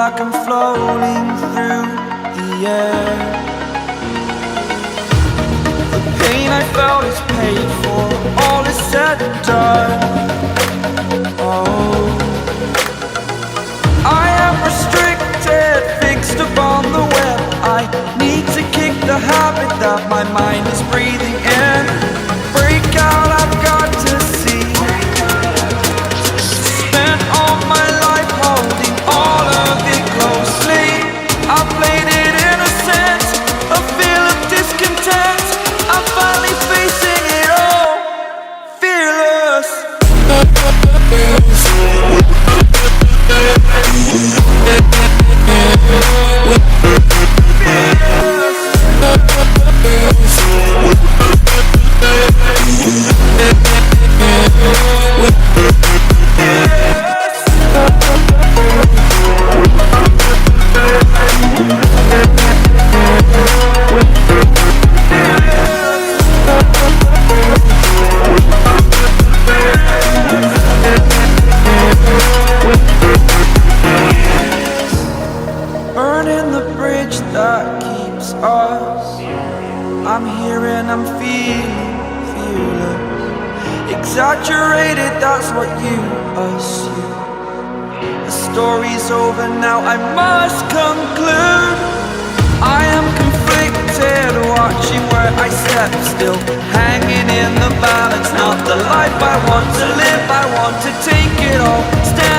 like I'm floating through the air. The pain I felt is paid for, all is said and done. Oh, I am restricted, fixed upon the web. I need to kick the habit that my mind is breathing in. Break out, I've got to see. Spent all my life holding all of it closely. I played it innocent, a feel of discontent. I'm finally facing it all, fearless. Burning the bridge that keeps us. I'm here and I'm feeling fearless. Exaggerated, that's what you assume. The story's over now, I must conclude. I am conflicted, watching where I step still, hanging in the balance. Not the life I want to live, I want to take it all. Stand